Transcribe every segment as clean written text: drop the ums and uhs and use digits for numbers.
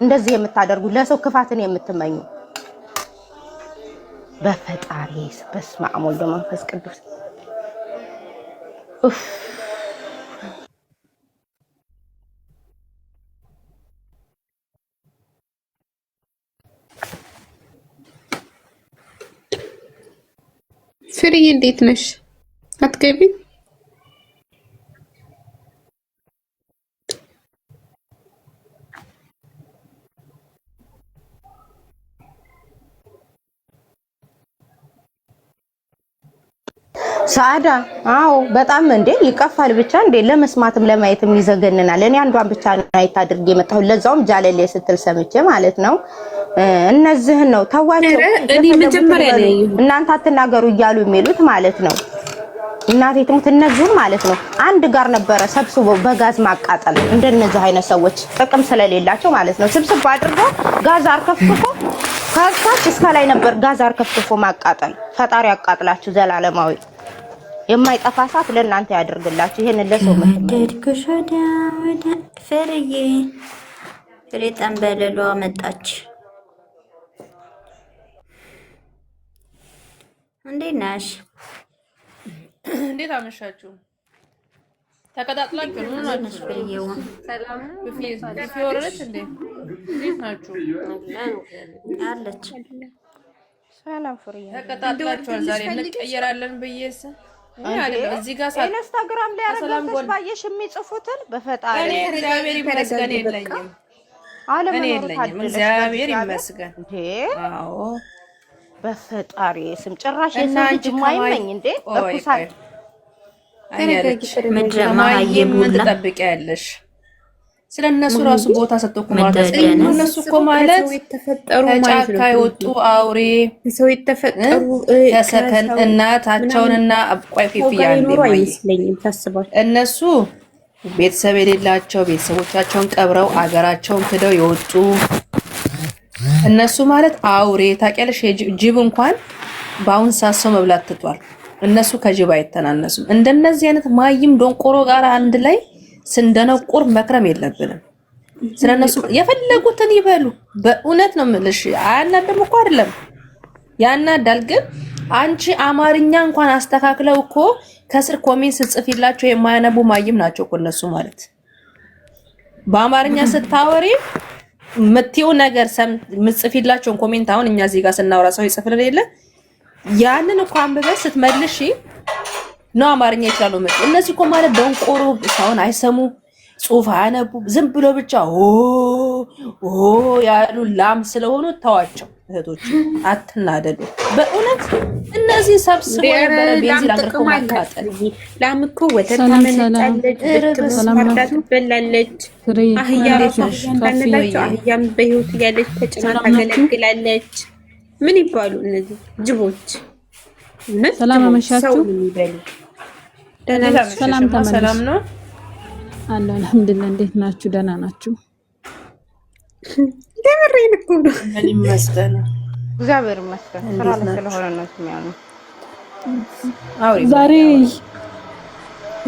እንደዚህ የምታደርጉ ለሰው ክፋትን የምትመኙ በፈጣሪ በስመ አብ ወወልድ ወመንፈስ ቅዱስ ኡፍ ፍሬ እንዴት ነሽ? አትገቢ? ሳዳ አዎ በጣም እንዴ ይቀፋል ብቻ እንዴ ለመስማትም ለማየትም ይዘገንናል። እኔ አንዷን ብቻ አይት አድርጌ መጣሁ ለዛውም ጃለሌ ስትል ሰምቼ ማለት ነው። እነዚህን ነው ተዋቸው እኔ መጀመሪያ ላይ እናንተ አትናገሩ እያሉ የሚሉት ማለት ነው። እናቴ ትሙት እነዚህን ማለት ነው አንድ ጋር ነበረ ሰብስቦ በጋዝ ማቃጠል እንደነዚህ አይነት ሰዎች ጥቅም ስለሌላቸው ማለት ነው ስብስብ አድርጎ ጋዝ አርከፍክፎ ከታች እስከ ላይ ነበር ጋዝ አርከፍክፎ ማቃጠል። ፈጣሪ ያቃጥላችሁ ዘላለማዊ የማይጠፋ ሰዓት ለእናንተ ያደርግላችሁ። ይሄን ለሰው ደድኩሽ ወደ ፍርዬ ፍሬ ጠንበለሏ መጣች። እንዴት ነሽ? እንዴት አመሻችሁ? ተቀጣጥላችሁ ነው ናችሁ? ፍሬዬው ሰላም ፊፊ ወረደች እንዴ? እንዴት ናችሁ? አለች። ሰላም ፍሬዬ ተቀጣጥላችሁ ዛሬ እንቀየራለን ብዬሽ እዚህ ጋር ኢንስታግራም ላይ ያረጋግጥ ባየሽ የሚጽፉትን በፈጣሪ እኔ እግዚአብሔር ይመስገን የለኝም። እኔ የለኝም እግዚአብሔር ይመስገን። አዎ በፈጣሪ ስም ጭራሽ የሰው ልጅ ማይመኝ እንዴ እኩሳት ምን ትጠብቂያለሽ? ስለነሱ ራሱ ቦታ ሰጥቶ ማለት ነው። እነሱ እኮ ማለት ተጫካ የወጡ አውሬ ሰው የተፈጠሩ ተሰከን እናታቸውንና አብቋይ ፊፊያን አይመስለኝም ታስባል። እነሱ ቤተሰብ የሌላቸው ቤተሰቦቻቸውን ቀብረው አገራቸውን ክደው የወጡ እነሱ ማለት አውሬ ታውቂያለሽ። ጅብ እንኳን በአሁን ሰዓት ሰው መብላት ትቷል። እነሱ ከጅብ አይተናነሱም። እንደነዚህ አይነት ማይም ዶንቆሮ ጋር አንድ ላይ ስንደነቁር መክረም የለብንም። ስለነሱ የፈለጉትን ይበሉ። በእውነት ነው የምልሽ። አያናድም እኮ አይደለም ያናዳል። ግን አንቺ አማርኛ እንኳን አስተካክለው እኮ ከስር ኮሜንት ስጽፊላቸው የማያነቡ ማይም ናቸው እኮ እነሱ ማለት። በአማርኛ ስታወሪ ምትዩ ነገር ምጽፊላቸውን ኮሜንት አሁን እኛ እዚህ ጋር ስናወራ ሰው ይጽፍልን የለ ያንን እኮ አንብበሽ ስትመልሺ ነው አማርኛ ይችላል ነው። እነዚህ እኮ ማለት ደንቆሮ ሰውን አይሰሙ ጽሁፍ አያነቡ ዝም ብሎ ብቻ ኦ ያሉ ላም ስለሆኑ ተዋቸው። እህቶች አትናደዱ። በእውነት እነዚህ ሰብስቦ ነበር ቤንዚን አድርገው ማቃጠል። ላም እኮ ወተት ታመነጫለች፣ ትበላለች፣ ትበላለች። አህያ ራሱ አህያም በህይወት ያለች ተጭና ታገለግላለች። ምን ይባሉ እነዚህ ጅቦች? ሰላም አመሻችሁ። ሰላም ነው አለ አልሐምዱሊላህ። እንዴት ናችሁ? ደህና ናችሁ? ደምሬን እኮ ነው። ምን ይመስገን እግዚአብሔር ይመስገን። ስራ ላይ ስለሆነ ነው የሚያለው። ዛሬ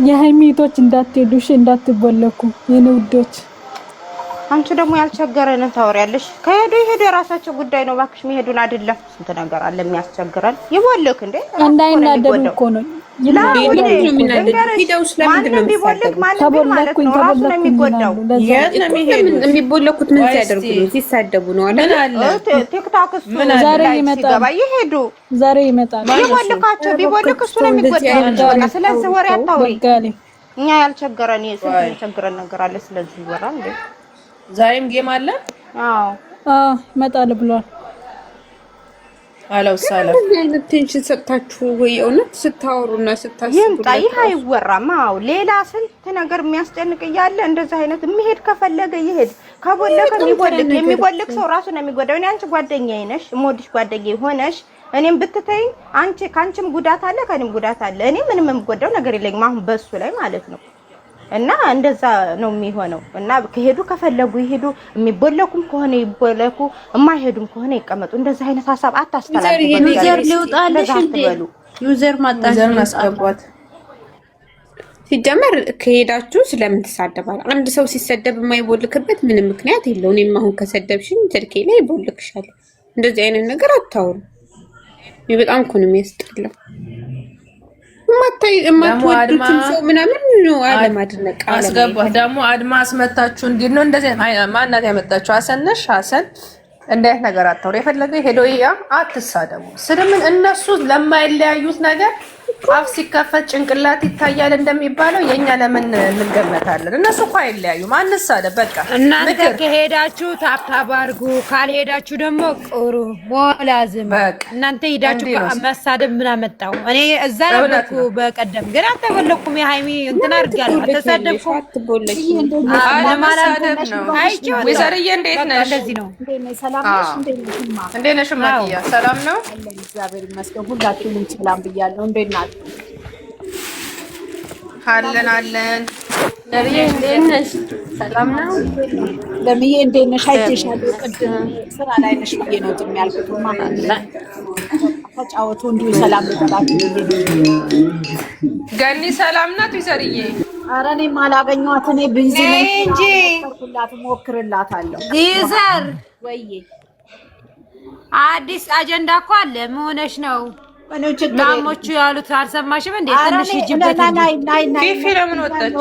የሃይሚቶች እንዳትሄዱሽ እንዳትቦለኩ የኔ ውዶች። አንቺ ደግሞ ያልቸገረንን ታወሪያለሽ። ከሄዱ ይሄዱ የራሳቸው ጉዳይ ነው። ባክሽ መሄዱን አይደለም ስንት ነገር አለ የሚያስቸግረን። ይቦልክ እንዴ እንዳይናደዱ እኮ ነው የሚቦለኩት። ምን ሲያደርጉ ነው? ሲሳደቡ ነው አለ ቲክቶክ እሱ ዛሬ ይመጣል። ቢቦልካቸው ቢቦልክ እሱ ነው የሚጎዳው። ስለዚህ ወሬ አታውሪ። እኛ ያልቸገረን የቸገረን ነገር አለ። ስለዚህ ይወራል እንዴ? ዛሬም ጌም አለ። አዎ ይመጣል ብሏል። አለው ሰላም አይነት ቴንሽን ሰጣችሁ ወይ? እውነት ስታወሩና ስታስቡ ይምጣ። ይሄ አይወራም። አዎ ሌላ ስንት ነገር የሚያስጨንቅ እያለ እንደዚህ አይነት የሚሄድ ከፈለገ ይሄድ። ከቦለከ የሚቦልክ ሰው ራሱ ነው የሚጎዳው። እኔ አንቺ ጓደኛዬ ነሽ፣ ሞድሽ ጓደኛዬ ሆነሽ እኔም ብትተይኝ አንቺ ካንቺም ጉዳት አለ ከኔም ጉዳት አለ። እኔ ምንም የምጎዳው ነገር የለኝም አሁን በሱ ላይ ማለት ነው። እና እንደዛ ነው የሚሆነው። እና ከሄዱ ከፈለጉ ይሄዱ፣ የሚቦለኩም ከሆነ ይቦለኩ፣ የማይሄዱም ከሆነ ይቀመጡ። እንደዚህ አይነት ሐሳብ አታስተላልፉ። ዩዘር ሊውጣልሽ እንዴ? ዩዘር ማጣሽ ማስገባት ሲጀመር ከሄዳችሁ ስለምን ትሳደባል? አንድ ሰው ሲሰደብ የማይቦልክበት ምንም ምክንያት የለው። እኔም አሁን ከሰደብሽኝ ስልኬ ላይ ይቦልክሻል። እንደዚህ አይነት ነገር አታውሩ። በጣም እኮ ነው የሚያስጠላው። የማትወዱትን ሰው ምናምን ነው አለማድነቅ። አስገባት ደግሞ አድማስ መታችሁ እንዴት ነው እንደዚህ? ማናት ያመጣችሁ? ሀሰንሽ ሀሰን እንደ አይነት ነገር አታውሩ። የፈለገ ሄዶ ያ አትሳደቡ። ስለምን እነሱ ለማይለያዩት ነገር አፍ ሲከፈት ጭንቅላት ይታያል እንደሚባለው የኛ ለምን እንገመታለን? እነሱ እኮ አይለያዩም። አንሳደብ በቃ። እናንተ ከሄዳችሁ ታብታብ አድርጉ፣ ካልሄዳችሁ ደግሞ ቁሩ ሞላዝም። እናንተ ሄዳችሁ መሳደብ ምን አመጣው? እኔ እዛ ነበርኩ በቀደም ግን አልተበለኩም። የሃይሚ እንትን አድርጊያለሁ አልተሳደብኩም። ለማሳደብ ነው። ወይዘርዬ እንዴት ነሽ? እንደዚህ ነው። እንዴት ነሽ ማኪያ? ሰላም ነው? እግዚአብሔር ይመስገን። ሁላችሁንም ሰላም ብያለሁ። እንዴት ናችሁ? አለን አለን። ለምዬ እንዴት ነሽ? ሰላም ነው? ለምዬ እንዴት ነሽ? አይቼሻለሁ ቅድም ስራ ላይ ነሽ ብዬ ነው ዝም ያልኩት። ተጫወቱ እንዲሁ ሰላም ልበላችሁ። ገኒ ሰላም ናት? ወይዘርዬ ኧረ እኔም አላገኘኋት። እኔ ቢዚ ነኝ እንጂ እሞክርላታለሁ። ይዘር ወይዬ አዲስ አጀንዳ እኮ አለ። ምን ሆነሽ ነው? ማሞቹ ያሉት አልሰማሽም እንዴ? ትንሽ ሂጂበት ፊፊ ለምን ወጣች?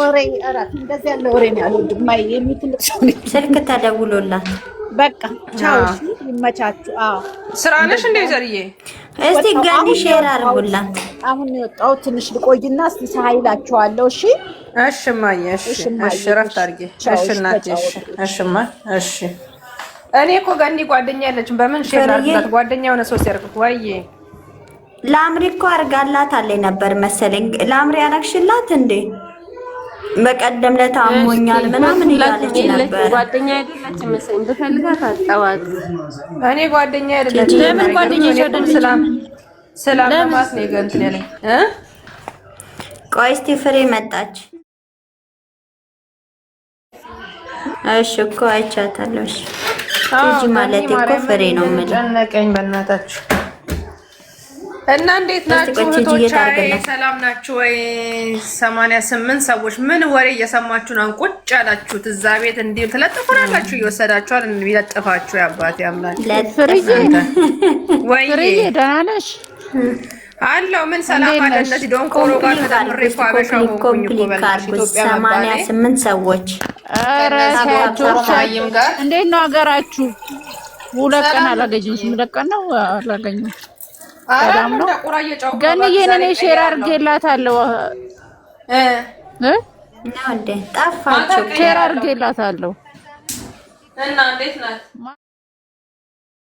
እንደዚህ ያለ ወሬ ነው ያልወድም። ማይ የሚትልቅ ሰው ስልክ ተደውሎላት በቃ ቻው፣ እሺ ይመቻችሁ። አዎ ስራ ነሽ እንዴ ዘርዬ? እስቲ ገኒ ሼር አድርጉላት። አሁን የወጣው ትንሽ ልቆይና እስቲ ሳይላችኋለሁ። እሺ እሺ ማየ፣ እሺ ረፍት አድርጌ። እሺ እናቴ፣ እሺማ፣ እሺ። እኔ እኮ ገኒ ጓደኛ ያለችን በምን ሼር አድርጋት? ጓደኛ የሆነ ሰው ሲያርቁት ወይዬ ላምሪ እኮ አርጋላት አለኝ ነበር መሰለኝ። ላምሪ ያረግሽላት እንዴ? በቀደም ለታሞኛል ምናምን እያለች ነበር። ጓደኛ አይደለችም መሰለኝ። በፈልጋት አጣዋት። እኔ ጓደኛ አይደለችም። ለምን ጓደኛ ይወደድ? ሰላም ለማስ ነው ገንትን ያለኝ ቆይ እስቲ ፍሬ መጣች። እሺ እኮ አይቻታለሁ። እሺ እጂ ማለት እኮ ፍሬ ነው ማለት ጨነቀኝ በእናታችሁ። እና እንዴት ናችሁ እህቶቼ? ሰላም ናችሁ ወይ? 88 ሰዎች ምን ወሬ እየሰማችሁ ነው? ቁጭ ያላችሁት እዛ ቤት እንዲሁ ትለጥፉናላችሁ፣ እየወሰዳችኋል እንዲለጥፋችሁ። ያባቴ አምላክ ፍሬዬ ወይ ፍሬዬ ደህና ነሽ? አለው ምን ሰላም አለ። እነዚህ ዶንቆሮ ጋር ተደምሬ እኮ አበሻው ሆንኩኝ እኮ በእናትሽ። ኢትዮጵያ 88 ሰዎች ኧረ ታይም ጋር እንዴት ነው ሀገራችሁ? ሁለት ቀን አላገኘሁሽም። ሁለት ቀን ነው አላገኘሁም። ሰላም ነው ግን የኔ ሼር አድርጌላታለሁ እንዴ? ጠፋችሁ። ሼር አድርጌላታለሁ እና እንዴት ናት?